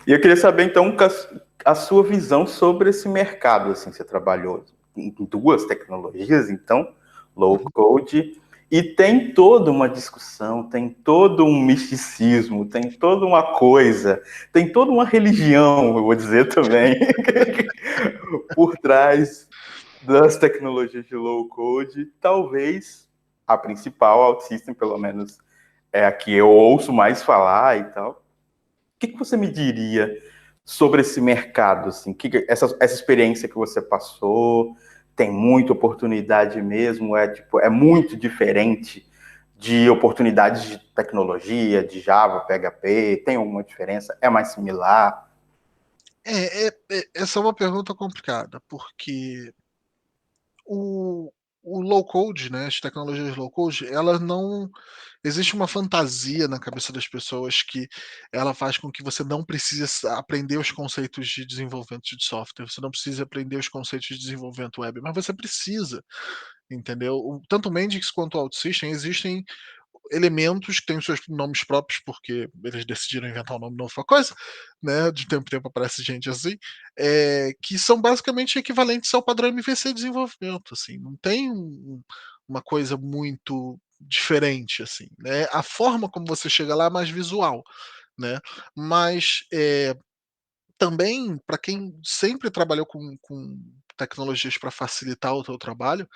E eu queria saber, então, a sua visão sobre esse mercado. Assim, você trabalhou em duas tecnologias, então, low code, e tem toda uma discussão, tem todo um misticismo, tem toda uma coisa, tem toda uma religião, eu vou dizer também, por trás das tecnologias de low code. Talvez a principal, a OutSystem, pelo menos, é a que eu ouço mais falar e tal. O que você me diria sobre esse mercado? Assim, essa experiência que você passou, tem muita oportunidade mesmo? É muito diferente de oportunidades de tecnologia, de Java, PHP? Tem alguma diferença? É mais similar? Essa é uma pergunta complicada, porque o, o low code, né, as tecnologias low code, elas não. Existe uma fantasia na cabeça das pessoas que ela faz com que você não precise aprender os conceitos de desenvolvimento de software, você não precisa aprender os conceitos de desenvolvimento web, mas você precisa, entendeu? Tanto o Mendix quanto o OutSystem existem elementos que têm os seus nomes próprios, porque eles decidiram inventar um nome novo para coisa, né? De tempo em tempo aparece gente assim, que são basicamente equivalentes ao padrão MVC de desenvolvimento, assim, não tem uma coisa muito diferente, assim, né? A forma como você chega lá é mais visual, né? Mas também, para quem sempre trabalhou com tecnologias para facilitar o seu trabalho,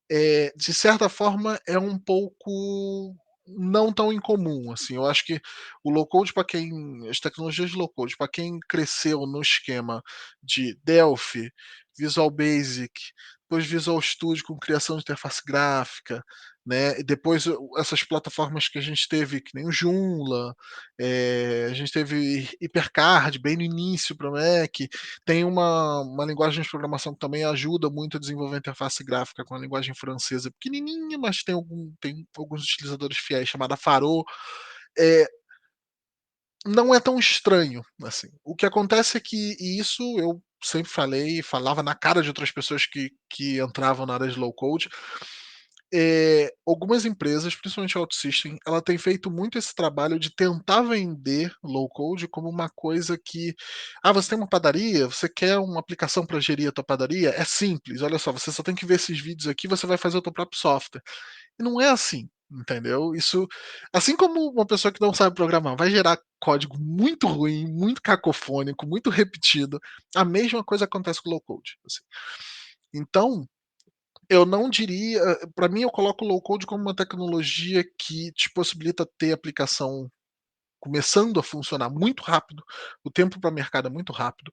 de certa forma é um pouco não tão incomum, assim. Eu acho que o low code para quem as tecnologias de low code para quem cresceu no esquema de Delphi, Visual Basic, depois Visual Studio com criação de interface gráfica, né? E depois essas plataformas que a gente teve, que nem o Joomla, a gente teve HyperCard bem no início para Mac, tem uma linguagem de programação que também ajuda muito a desenvolver interface gráfica com a linguagem francesa pequenininha, mas tem alguns utilizadores fiéis, chamada Faro. É, não é tão estranho, assim. O que acontece é que, e isso eu sempre falei, falava na cara de outras pessoas que entravam na área de low code, algumas empresas, principalmente a OutSystem, ela tem feito muito esse trabalho de tentar vender low code como uma coisa que, você tem uma padaria, você quer uma aplicação para gerir a tua padaria? É simples, olha só, você só tem que ver esses vídeos aqui, você vai fazer o teu próprio software. E não é assim, entendeu? Isso, assim como uma pessoa que não sabe programar vai gerar código muito ruim, muito cacofônico, muito repetido, a mesma coisa acontece com low code, assim. Então, eu não diria, para mim eu coloco o low code como uma tecnologia que te possibilita ter aplicação começando a funcionar muito rápido, o tempo para o mercado é muito rápido,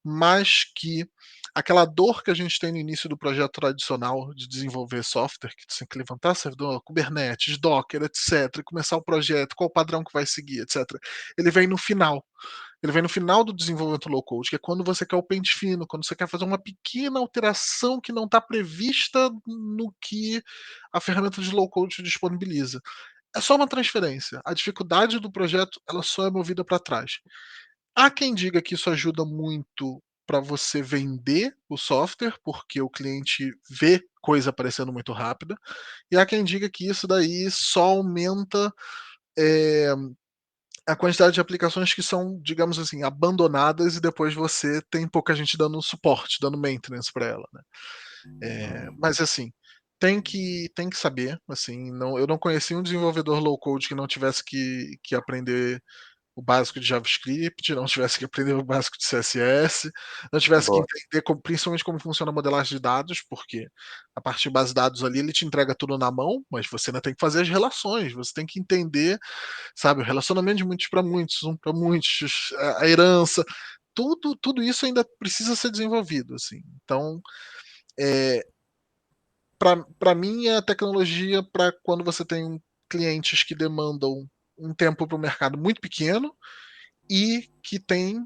mas que aquela dor que a gente tem no início do projeto tradicional de desenvolver software, que você tem que levantar servidor, Kubernetes, Docker, etc, começar o projeto, qual o padrão que vai seguir, etc, ele vem no final. Ele vem no final do desenvolvimento low code, que é quando você quer o pente fino, quando você quer fazer uma pequena alteração que não está prevista no que a ferramenta de low code te disponibiliza. É só uma transferência. A dificuldade do projeto ela só é movida para trás. Há quem diga que isso ajuda muito para você vender o software, porque o cliente vê coisa aparecendo muito rápida, e há quem diga que isso daí só aumenta é, a quantidade de aplicações que são, digamos assim, abandonadas e depois você tem pouca gente dando suporte, dando maintenance para ela, né? Mas assim, tem que saber, assim, não, eu não conheci um desenvolvedor low code que não tivesse que aprender o básico de JavaScript, não tivesse que aprender o básico de CSS, não tivesse que Boa. entender principalmente como funciona a modelagem de dados, porque a parte de base de dados ali ele te entrega tudo na mão, mas você ainda tem que fazer as relações, você tem que entender, sabe, o relacionamento de muitos para muitos, um para muitos, a herança, tudo isso ainda precisa ser desenvolvido, assim. Então, para mim, é a tecnologia para quando você tem clientes que demandam um tempo para o mercado muito pequeno e que tem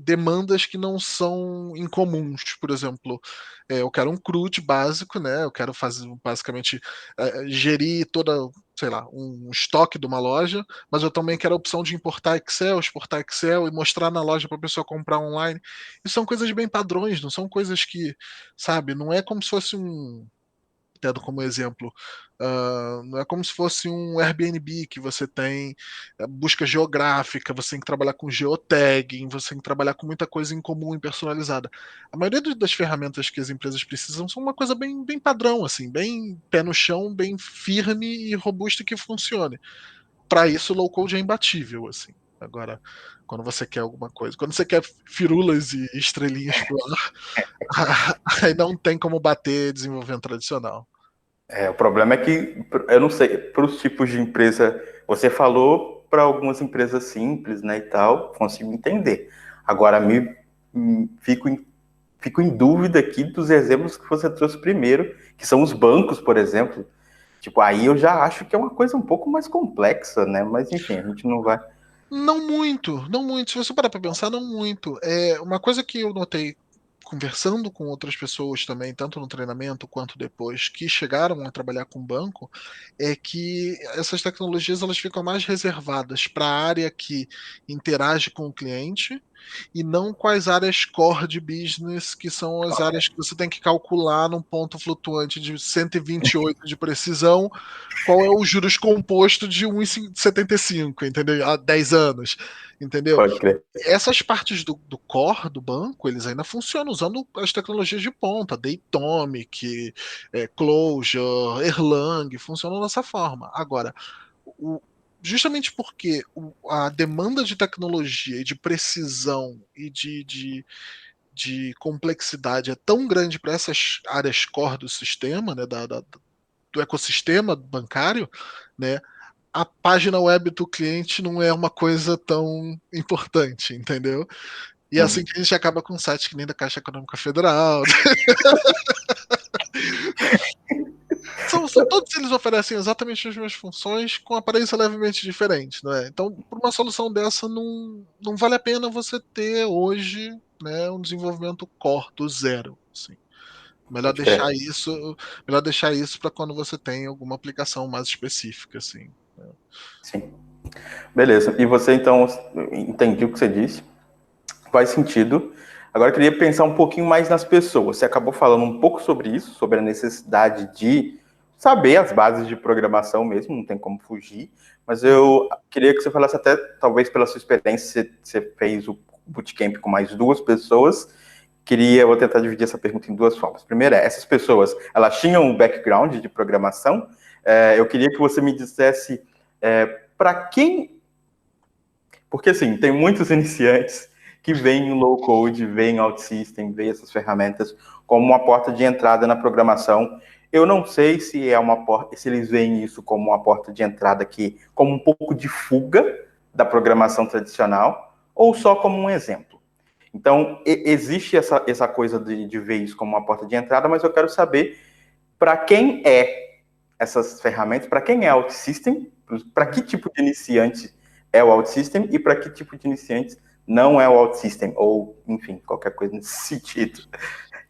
demandas que não são incomuns. Por exemplo, eu quero um CRUD básico, né? Eu quero fazer basicamente gerir toda, sei lá, um estoque de uma loja, mas eu também quero a opção de importar Excel, exportar Excel e mostrar na loja para a pessoa comprar online. Isso são coisas bem padrões, não são coisas que, sabe, não é como se fosse tendo como exemplo, não é como se fosse um Airbnb que você tem busca geográfica, você tem que trabalhar com geotagging, você tem que trabalhar com muita coisa em comum e personalizada. A maioria das ferramentas que as empresas precisam são uma coisa bem, bem padrão, assim, bem pé no chão, bem firme e robusta que funcione. Para isso, o low code é imbatível, assim. Agora, quando você quer alguma coisa, quando você quer firulas e estrelinhas pro ar, aí não tem como bater desenvolvendo tradicional. O problema é que, eu não sei, para os tipos de empresa, você falou para algumas empresas simples, né, e tal, consigo entender. Agora, fico em dúvida aqui dos exemplos que você trouxe primeiro, que são os bancos, por exemplo. Tipo, aí eu já acho que é uma coisa um pouco mais complexa, né? Mas enfim, a gente não vai. Não muito, não muito. Se você parar para pensar, não muito. É uma coisa que eu notei conversando com outras pessoas também, tanto no treinamento quanto depois, que chegaram a trabalhar com banco, é que essas tecnologias elas ficam mais reservadas para a área que interage com o cliente e não com as áreas core de business, que são as áreas que você tem que calcular num ponto flutuante de 128 de precisão qual é o juros composto de 1,75, entendeu? Há 10 anos, entendeu? Pode crer. Essas partes do core do banco, eles ainda funcionam usando as tecnologias de ponta, Datomic, Clojure, Erlang, funcionam dessa forma. Agora, o, justamente porque a demanda de tecnologia e de precisão e de complexidade é tão grande para essas áreas core do sistema, né, do ecossistema bancário, né, a página web do cliente não é uma coisa tão importante, entendeu? E é assim Uhum. que a gente acaba com um site que nem da Caixa Econômica Federal. Todos eles oferecem exatamente as mesmas funções com aparência levemente diferente, não é? Então, por uma solução dessa, não vale a pena você ter hoje, né, um desenvolvimento core do zero. Assim. Melhor Pode deixar crer. isso, melhor deixar isso para quando você tem alguma aplicação mais específica, assim. Né? Sim. Beleza. E você, então, entendi o que você disse. Faz sentido. Agora eu queria pensar um pouquinho mais nas pessoas. Você acabou falando um pouco sobre isso, sobre a necessidade de saber as bases de programação mesmo, não tem como fugir. Mas eu queria que você falasse até, talvez pela sua experiência, você fez o bootcamp com mais duas pessoas. Vou tentar dividir essa pergunta em duas formas. Primeira, essas pessoas, elas tinham um background de programação. Eu queria que você me dissesse para quem, porque assim, tem muitos iniciantes que veem o low code, veem o OutSystem, veem essas ferramentas como uma porta de entrada na programação. Eu não sei se é uma porta, se eles veem isso como uma porta de entrada que, como um pouco de fuga da programação tradicional, ou só como um exemplo. Então, existe essa coisa de ver isso como uma porta de entrada, mas eu quero saber para quem é essas ferramentas, para quem é OutSystem, para que tipo de iniciante é o OutSystem e para que tipo de iniciante não é o OutSystem, ou, enfim, qualquer coisa nesse sentido.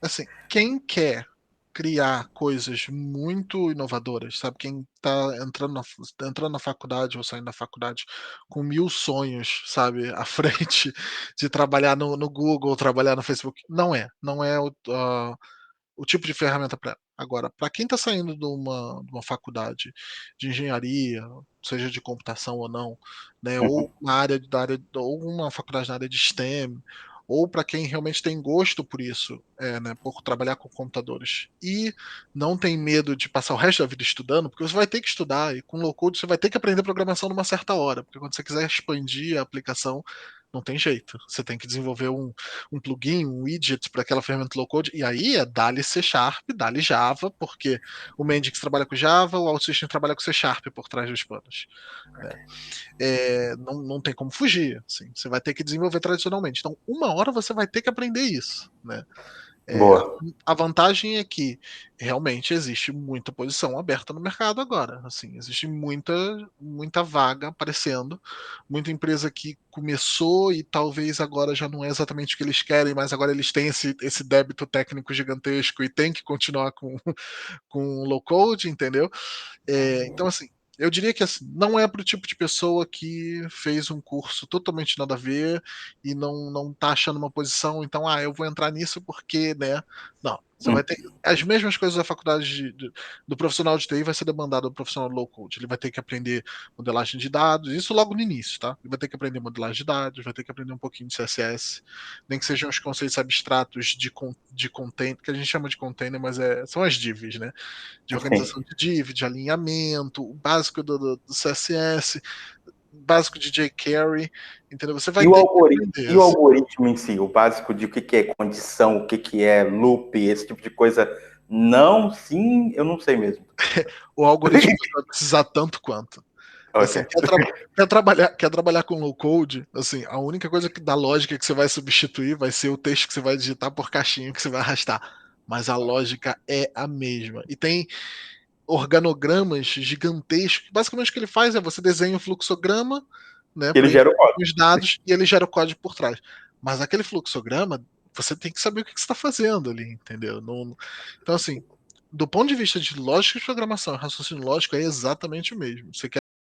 Assim, quem quer criar coisas muito inovadoras, sabe? Quem está entrando na faculdade ou saindo da faculdade com 1000 sonhos, sabe, à frente de trabalhar no Google, trabalhar no Facebook, não é o tipo de ferramenta para ela. Agora, para quem está saindo de uma faculdade de engenharia, seja de computação ou não, né, ou Uhum. uma área ou uma faculdade na área de STEM, ou para quem realmente tem gosto por isso, né, por trabalhar com computadores e não tem medo de passar o resto da vida estudando, porque você vai ter que estudar e com low code você vai ter que aprender programação numa certa hora, porque quando você quiser expandir a aplicação, não tem jeito. Você tem que desenvolver um plugin, um widget para aquela ferramenta low code, e aí é dali C Sharp, dali Java, porque o Mendix trabalha com Java, o OutSystem trabalha com C Sharp por trás dos panos. Né? Não tem como fugir. Assim, você vai ter que desenvolver tradicionalmente. Então, uma hora você vai ter que aprender isso. Né? É, Boa. a vantagem é que realmente existe muita posição aberta no mercado agora. Assim, existe muita vaga aparecendo, muita empresa que começou e talvez agora já não é exatamente o que eles querem, mas agora eles têm esse débito técnico gigantesco e tem que continuar com low code, entendeu? Então, assim, eu diria que assim, não é para o tipo de pessoa que fez um curso totalmente nada a ver e não tá achando uma posição, então, eu vou entrar nisso porque, né? Não. Você vai ter as mesmas coisas da faculdade do profissional de TI vai ser demandado do profissional low code. Ele vai ter que aprender modelagem de dados, isso logo no início, tá? Ele vai ter que aprender modelagem de dados, vai ter que aprender um pouquinho de CSS, nem que sejam os conceitos abstratos de container, que a gente chama de container, mas são as divs, né? De organização de div, de alinhamento, o básico do CSS, básico de jQuery, entendeu? Você vai ter que aprender. E o algoritmo em si, o básico de o que é condição, o que é loop, esse tipo de coisa, não, sim, eu não sei mesmo. O algoritmo vai precisar tanto quanto. Assim, Ok. quer trabalhar com low code, assim, a única coisa da lógica que você vai substituir vai ser o texto que você vai digitar por caixinha que você vai arrastar. Mas a lógica é a mesma. E tem organogramas gigantescos. Basicamente o que ele faz é você desenha o fluxograma, né, Ele preenche gera o código. os dados e ele gera o código por trás. Mas aquele fluxograma, você tem que saber o que você está fazendo ali, entendeu? Então, assim, do ponto de vista de lógica de programação e raciocínio lógico, é exatamente o mesmo. Você quer